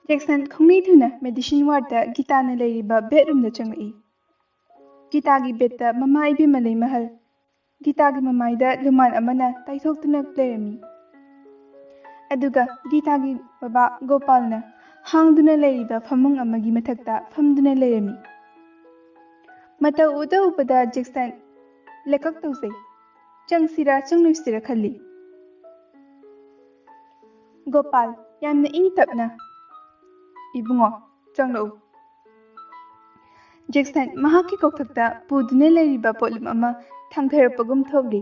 Jackson khongnei thuna medicine ward da Gita na leiriba bedroom da changai. Gita gi bed da mama ibi malai mahal. Gita gi mamai da luman amana taithok tuna leirami. Aduga Gita gi baba Gopal na hangduna leiriba famung amagi mathakta famduna leirami. Mata uda upada Jackson lekak tausai. Changsira changluisira khalli. Gopal yamna ing tapna. Ibungo changlo. Jackson mahaki kokthakta pudune leiriba potlum ama thangtharapagum thogli.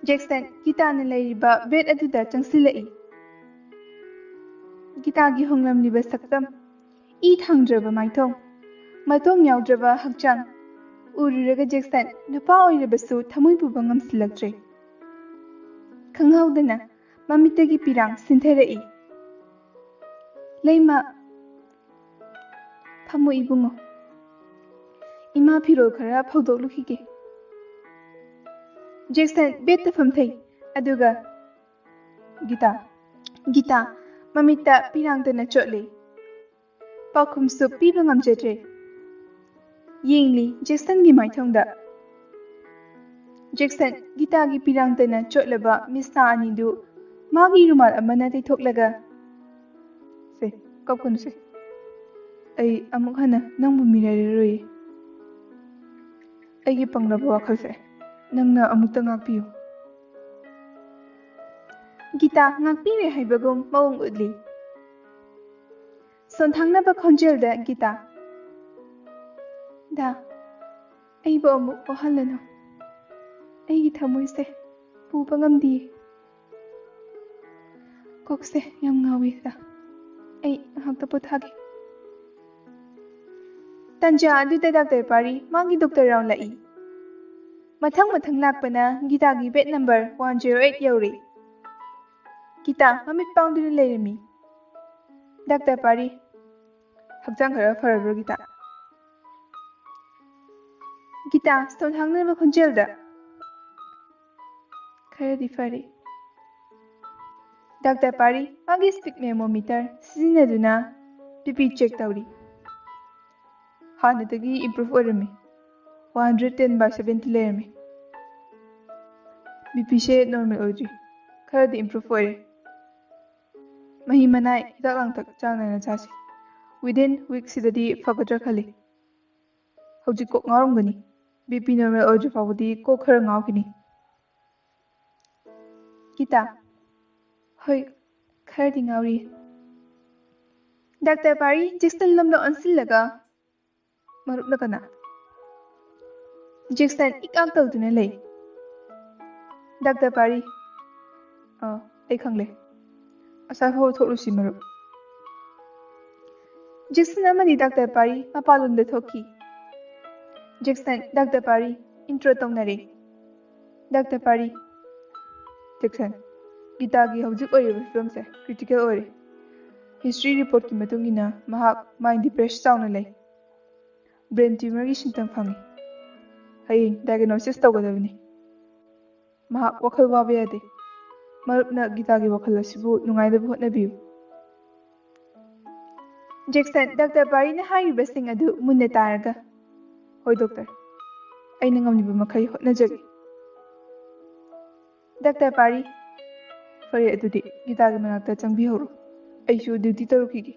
Jackson Gita na leiriba bed aduda changsilai. Gita gi honglam liba saktam I thangdraba maithong matong yaudraba hakchang uriraga Jackson nupa oirabasu thamoi puba ngamsilaktre. Khanghaudana mamitagi pirang sintharai. Leima Pamu ibungo Ima pirol khara phawdok lukhige. Jackson bed ta famthai aduga Gita mamita pirang dana chotle. Pakhum su piba ngamjatre. Yingli Jackson gi maithongda. Jackson Gita gi pirang dana chotlaba mista anidu magi rumal amana thaithoklaga se kapkun se ai amuk hana nangbu mirareroi aigi panglaba wakhalse nangna amukta ngakpiyu. Gita ngakpire haibagum mawung udli. Sonthangnaba khonjelda Gita da aibo amuk wahalano aigi thamoise puba ngamdi kokse yam ngawi da ai hakta pothage. Tanja aduda doctor pari magi doctor round lai. Mathang lakpana Gita gi bed number 108 yauri. Gita mamit pangduna leirami. Doctor pari hakjang khara farabro Gita. Gita stone hangnaba khonjelda khara di fari. Doctor pari magi stick thermometer sizinaduna BP check tawri. Hanadagi improve orami 110/70 leirami. BP se normal oidri khara di improve ore. Mahi manai hidak langtak changnana chasi. Within week sidadi fagadra khali. Hojik kok ngarumgani. BP normal oidri fawadi kok khara ngawkini. Gita hoi khara di ngawri. Doctor pari Jackson lomda onsillaga marupna kana. Jackson ikak tawduna lay. Doctor pari ai khangle. Asa ho tholusi marup. Jackson amani Doctor pari mapalunda thoki. Jackson Doctor pari intro tongnare. Doctor pari Jackson Gita gi hojik oiriba filmse critical ore. History report ki matungina mahak mind depressed chawna lay. Brain tumor gi symptom phangi. Hai diagnosis tawgadabani. Mahak wakhal wabe yade. Marupna Gita gi wakhal asibu nungaidabu hotnabiyu. Jackson Doctor pari na hairiba sing adu munna taraga. Hoi doctor. Aina ngamliba makai hotnajagi. Doctor pari fare adudi Gita gi manakta changbihoro. Aishu duty tarukigi.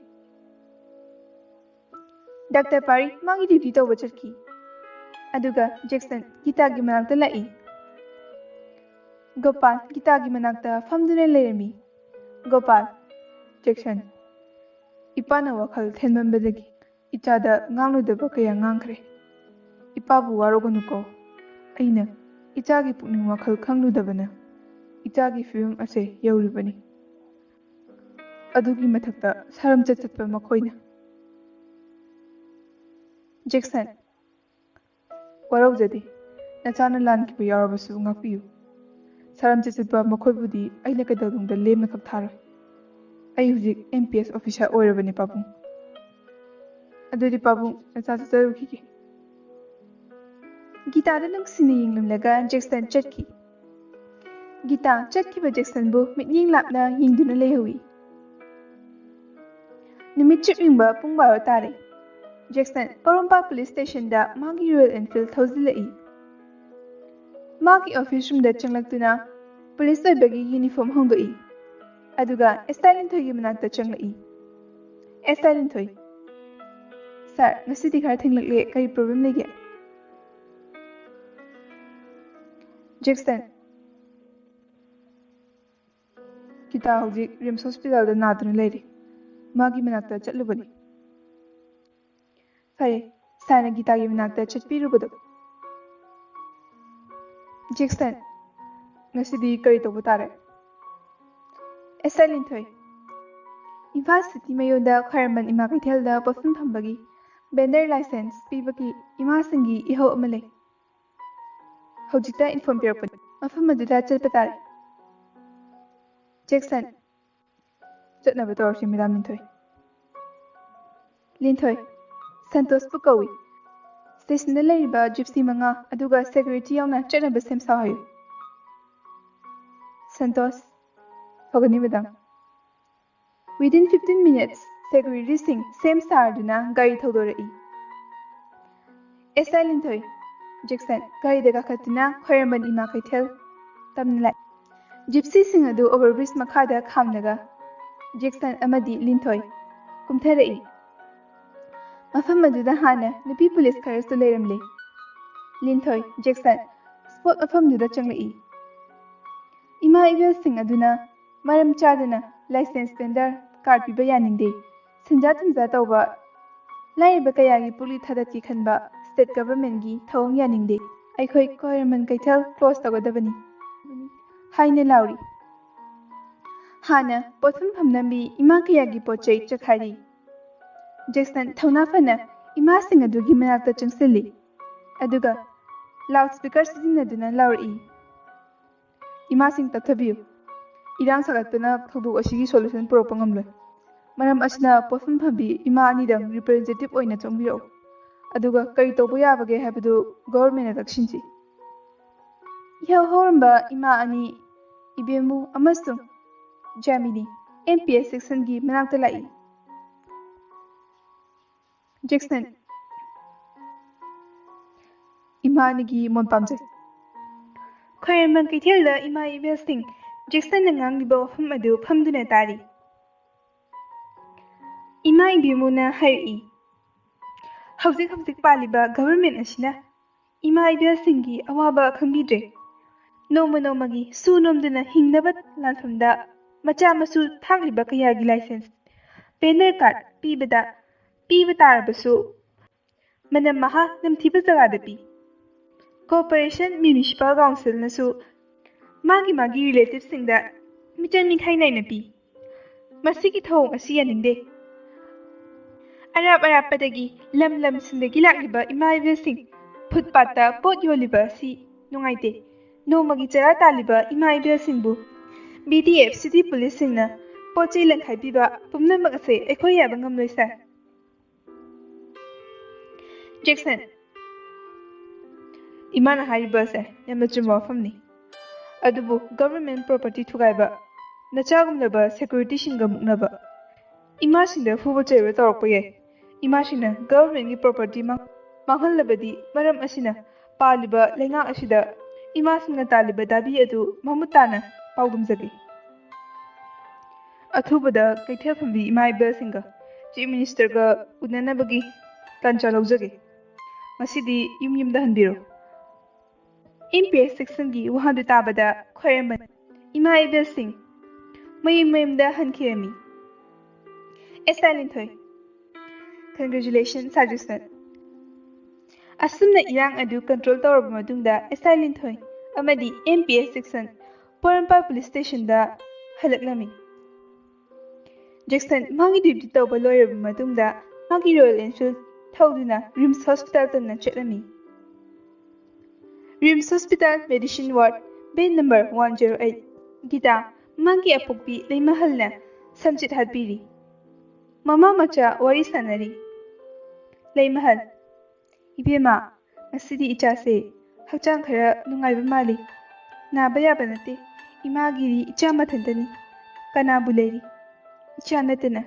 Doctor pari magi duty tawba chatki. Aduga Jackson Gita gi manakta lai. Gopal Gita gi manakta famduna leirami. Gopal Jackson Ipana wakhal thenmambadagi ichada ngangludaba kaya ngangkhre. Ipabu waroganuko. Aina ichagi pukning wakhal khangludabana. Ichagi film ase yauribani. Adugi mathakta saram chatpa makhoina. Jackson waraujadi nachana lankiba yarabasu ngakpiyu. Saram chatpa makhoibudi aina kadadungda lemna khak tharoi. Ai hujik MPS officer oirabani papung. ꯑꯗꯨꯗꯤ ꯄꯥꯕꯨꯡ ꯅꯆꯥ ꯆꯠꯆꯔꯨꯈꯤꯒꯦ ꯒꯤꯇꯥꯗ ꯅꯨꯡꯁꯤꯅ ꯌꯦꯡꯂꯝꯂꯒ Jackson ꯆꯠꯈꯤ guitar ꯆꯠꯈꯤꯕ ꯖꯦꯛꯁꯟꯕꯨ ꯃꯤꯠꯌꯦꯡ ꯂꯥꯞꯅ ꯌꯦꯡꯗꯨꯅ ꯂꯩꯍꯧꯏ ꯅꯨꯃꯤꯠ ꯆꯨꯞꯌꯨꯡꯕ ꯄꯨꯡ 12 ꯇꯥꯔꯦ ꯖꯦꯛꯁꯟ ꯄꯣꯔꯣꯝꯄꯥꯠ ꯄꯨꯂꯤꯁ ꯁ꯭ꯇꯦꯁꯟꯗ ꯃꯥꯒꯤ ꯔꯣꯌꯦꯜ ꯑꯦꯟꯐꯤꯜ ꯊꯧꯖꯤꯜꯂꯛꯏ ꯃꯥꯒꯤ ꯑꯣꯐꯤꯁ ꯔꯨꯝꯗ ꯆꯪꯂꯛꯇꯨꯅ ꯄꯨꯂꯤꯁ ꯑꯣꯏꯕꯒꯤ ꯌꯨꯅꯤꯐꯣꯔꯝ ꯍꯣꯡꯗꯣꯛꯏ ꯑꯗꯨꯒ ꯑꯦꯁꯥꯏ ꯂꯤꯟꯊꯣꯏꯒꯤ ꯃꯅꯥꯛꯇ ꯆꯪꯂꯛꯏ ꯑꯦꯁꯥꯏ ꯂꯤꯟꯊꯣꯏ ꯁꯥꯔ ꯉꯁꯤꯗꯤ ꯈꯔ ꯊꯦꯡꯂꯛꯂꯦ ꯀꯔꯤ ꯄ꯭ꯔꯣꯕ꯭ꯂꯦꯝ ꯂꯩꯒꯦ ꯖꯦꯛꯁꯟ ꯒꯤꯇꯥ ꯍꯧꯖꯤꯛ ꯔꯤꯝꯁ ꯍꯣꯁꯄꯤꯇꯥꯜꯗ ꯅꯥꯗꯨꯅ ꯂꯩꯔꯤ ꯃꯥꯒꯤ ꯃꯅꯥꯛꯇ ꯆꯠꯂꯨꯕꯅꯤ ꯐꯔꯦ ꯁꯥꯔꯅ ꯒꯤꯇꯥꯒꯤ ꯃꯅꯥꯛꯇ ꯆꯠꯄꯤꯔꯨꯕꯗꯣ ꯖꯦꯛꯁꯟ ꯉꯁꯤꯗꯤ ꯀꯔꯤ ꯇꯧꯕ ꯇꯥꯔꯦ ꯑꯦꯁꯥꯏ ꯂꯤꯟꯊꯣꯏ ꯏꯝꯐꯥꯜ ꯁꯤꯇꯤ ꯃꯌꯣꯟꯗ ꯈ꯭ꯋꯥꯏꯔꯝꯕꯟ ꯏꯃꯥ ꯀꯩꯊꯦꯜꯗ ꯄꯣꯠꯐꯝ ꯊꯝꯕꯒꯤ ꯕꯦꯟꯗꯔ ꯂꯥꯏꯁꯦꯟꯁ ꯄꯤꯕꯒꯤ ꯏꯃꯥꯁꯤꯡꯒꯤ ꯏꯍꯧ ꯑꯃ ꯂꯩ ꯍꯧꯖꯤꯛꯇ ꯏꯟꯐꯣꯔꯝ ꯄꯤꯔꯛꯄꯅꯤ ꯃꯐꯝ ꯑꯗꯨꯗ ꯆꯠꯄ ꯇꯥꯔꯦ ꯖꯦꯛꯁꯟ ꯆꯠꯅꯕ ꯇꯧꯔꯁꯤ ꯃꯦꯗꯥꯝ ꯂꯤꯟꯊꯣꯏ ꯂꯤꯟꯊꯣꯏ ꯁꯟꯇꯣꯁꯄꯨ ꯀꯧꯏ ꯁ꯭ꯇꯦꯁꯟꯗ ꯂꯩꯔꯤꯕ ꯖꯤꯞꯁꯤ 5 ꯑꯗꯨꯒ ꯁꯦꯀ꯭ꯌꯨꯔꯤꯇꯤ ꯌꯥꯎꯅ ꯆꯠꯅꯕ ꯁꯦꯝ ꯁꯥꯎ ꯍꯥꯏꯌꯨ ꯁꯟꯇꯣꯁ ꯐꯒꯅꯤ ꯃꯦꯗꯥꯝ ꯋꯤꯗꯤꯟ 15 minutes ꯁꯦꯀ꯭ꯌꯨꯔꯤꯇꯤꯁꯤꯡ ꯁꯦꯝ ꯁꯥꯔꯗꯨꯅ ꯒꯥꯔꯤ ꯊꯧꯗꯣꯔꯛꯏ ꯑꯦꯁꯥꯏ ꯂꯤꯟꯊꯣꯏ ꯖꯦꯛꯁꯟ ꯒꯥꯔꯤꯗ ꯀꯥꯈꯠꯇꯨꯅ ꯈ꯭ꯋꯥꯏꯔꯝꯕꯟ ꯏꯃꯥ ꯀꯩꯊꯦꯜ ꯇꯝꯅ ꯂꯥꯛꯏ ꯖꯤꯞꯁꯤꯁꯤꯡ ꯑꯗꯨ ꯑꯣꯚꯔꯕ꯭ꯔꯤꯖ ꯃꯈꯥꯗ ꯈꯥꯝꯂꯒ ꯖꯦꯛꯁꯟ ꯑꯃꯗꯤ ꯂꯤꯟꯊꯣꯏ ꯀꯨꯝꯊꯔꯛꯏ ꯃꯐꯝ ꯑꯗꯨꯗ ꯍꯥꯟꯅ ꯅꯨꯄꯤ ꯄꯨꯂꯤꯁ ꯈꯔꯁꯨ ꯂꯩꯔꯝꯂꯦ ꯂꯤꯟꯊꯣꯏ ꯖꯦꯛꯁꯟ ꯁ꯭ꯄꯣꯠ ꯃꯐꯝꯗꯨꯗ ꯆꯪꯂꯛꯏ ꯏꯃꯥ ꯏꯕꯦꯜꯁꯤꯡ ꯑꯗꯨꯅ ꯃꯔꯝ ꯆꯥꯗꯅ ꯂꯥꯏꯁꯦꯟꯁ ꯕꯦꯟꯗꯔ ꯀꯥꯔꯗ ꯄꯤꯕ ꯌꯥꯅꯤꯡꯗꯦ ꯁꯦꯟꯖꯥ ꯊꯨꯝꯖꯥ ꯇꯧꯕ ꯂꯥꯏꯔꯕ ꯀꯌꯥꯒꯤ ꯄꯨꯛꯂꯤ ꯊꯥꯗꯠꯀꯦ खनबा स्टेट गवर्नमेंटगी थौंग यानिंगदे अखोई कोयरमन कैथल क्लोज तगदबनी हाइने लाउरी हाना पोथम फमनबी इमा कयागी पोचै चखारी जेक्सन थौना फना इमा सिंग अदुगी मनाक्ता चंगसिली अदुगा लाउड स्पीकर सिजिनदुना लाउरी इमा सिंग तथबियु इरांग सगतना थौदोक असिगी सोल्यूशन पुरकप ngamloi मरम असना पोथम फबी इमा अनिदंग रिप्रेजेंटेटिव ओइना चंगबियो अदुगा कई तौबो याबगे हाबदु गवर्नमेंट दक्षिणजी इहौ हौरंबा इमा अनि इबेमु अमसुंग जामिनी एमपीएस सेक्शन की मनाक्ता लाई जेक्सन इमा निगी मोन पामजे खैरमन कैथेलदा इमा इबेल सिंग जेक्सन नंगांगिबो वफम अदु फमदुना तारी इमा इबेमुना हाई हौजिक हौजिक पालिबा गवर्नमेंट असिना इमा इबेल सिंगी अवाबा खंबिद्रे नोम नोमगी सुनोमदुना हिंगनबा लानफमदा मचा मसु थागलिबा कयागी लाइसेंस पेनर कार्ड पीबा तारबसु मनम महा नमथिबा जगादा पी कोऑपरेशन म्युनिसिपल काउंसिल नसु मागी रिलेटिव सिंगदा मिचन मिखाई नाइना पी मसिगी थौंग असि यानिंगदे अरापदगी लम लम सिंदगी लागिबा इमा इबेल सिंग फुटपाता पोट योलिबा सि नुंगाइते नोमगी चरा तालिबा इमा इबेल सिंगबु बीडीएफ सिटी पुलिस सिंगना पोचे लंखाइबिबा पुमनमक असे एखोय याबा ngamloi सा जेक्सन इमाना हारिबा से यामना चुम्बा फमनी अदुबु गवर्नमेंट प्रॉपर्टी थुगाइबा नचागुमलबा सिक्योरिटी सिंगा मुकनबा इमा सिंदा फुबा चैबा तौरकपये इमा सिंना गवर्नमेंट की प्रॉपर्टी मांगहलबदी मरम असिना पालिबा लेंगा असिदा इमा सिंगा तालिबा दाबी अदु ममुताना पाउदुमजगी अथुबदा कैथेल फंबी इमा इबेल सिंगा चीफ मिनिस्टर का उननबगी तंचा लौजगे मसिदी युम युमदा हंबिरो एमपीएस सेक्शन की वहां ताबदा खैरमन इमा इबेल सिंग मयुमदा हनखिरमी एसाइलिन थोय Congratulations, Sergeant. Asumna irang adu control tawraba matungda assignment thoi amadi MPS section Porampa police station da halaklami. Jackson magi duty tawba loiraba matungda magi Royal Enfield thauduna Rims Hospital tanna chetlami. Rims Hospital Medicine Ward bed number 108 gita magi apokpi leimahalna samchit hadpiri. Mama macha wari sanari Leimahal. Ibema, masidi ichase, hakchang khara nungaiba mali. Naba yaba nate, imagiri icha mathantani. Kanabu leri. Icha natana.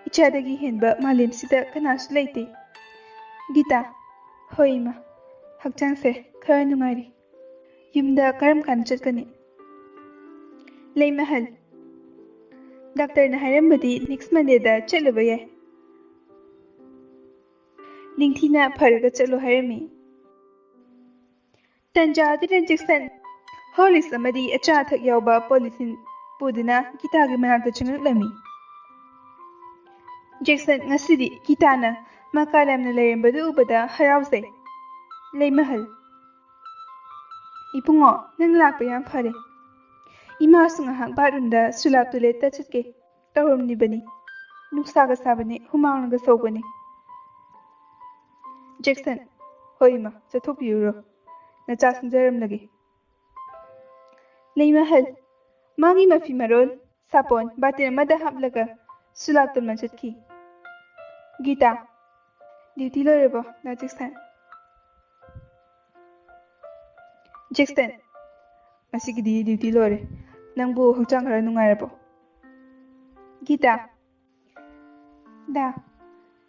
Ichadagi henba malim sida kanasu leite. Gita, hoi ma, hakchang se khara nungairi. Yumda karam kan chatkani. Leimahal. Doctor na hairambadi next Monday da chalaba yai. Ningthina pharaga chalo hairami. Tanja didn't Jackson. Holis amadi acha thak yauba polisin pudina Gitagi manakta changaklami. Jackson ngasidi Gitana makalamna layambadu ubada harausay. Leimahal. Ipungo nang lakpa yam phare. Ima sungahak barunda sulap tuleta chutke. Tawamni bani. Nuksaga sabani humangnaga sobani. Jackson. Hoima chathok yuro. Nacha sanjaram lagi. Leimahal. Mangi mafi marol. Sapon batin mada haplaga. Sulap tulman chutki. Gita. Duty lorebo na Jackson. Jackson. Masigidi duty lore. Nangbu hakchang khara nungairabo. Gita. Da.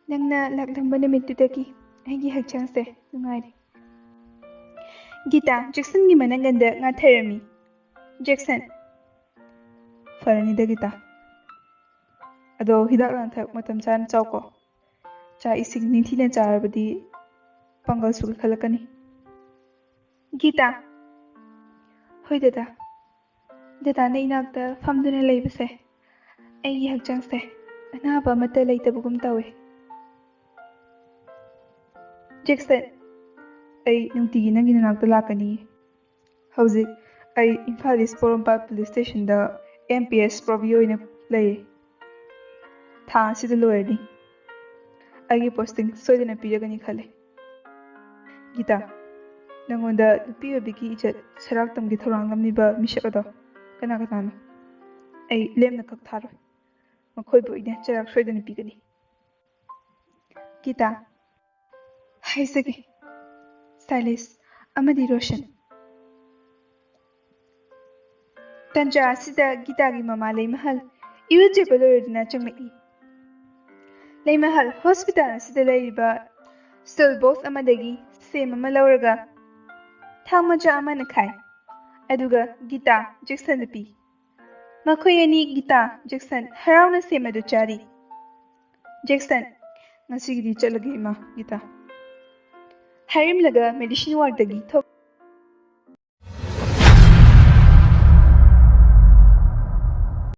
Nangna laklamba namitutaki. Aigi hakchang se nungairi. Gita. Jackson gi mananganda ngatharami. Jackson. Faranida Gita. Ado hidak lanthak matam chan chauko. Cha ising ningthina charabadi pangal suga khalakani. Gita. Hoi dada. Dada na inakta famduna leibase. Aigi hakchang se. Anaba mata leitabugum tawe. Jackson. Ay nungtigi nangi nanakta lakani. Hauzik. Ay Imphal East Porompat Police Station da MPS Provio ina lay. Tha sida loyarni. Aigi posting soidana piragani khale. Gita. Nangonda nupi obiki ichat sarak tamgi thorang lamniba mishakado. Kana katano. Ay lemna kak tharo. Makhoi bo ina charak soidana pigani. Gita. Haisagi. Silas. Amadi Roshan. Tanja sida Gitagi mama Leimahal. Iwuje balorina changlai. Leimahal hospital sida layriba. Still both amadagi same ama lauraga. Thangmaja ama nakai. Aduga Gita Jackson napi. Makoyani Gita Jackson harauna same adu chari. Jackson ngasigidi chalagi ma Gita. Harim laga medicine ward dagi thok.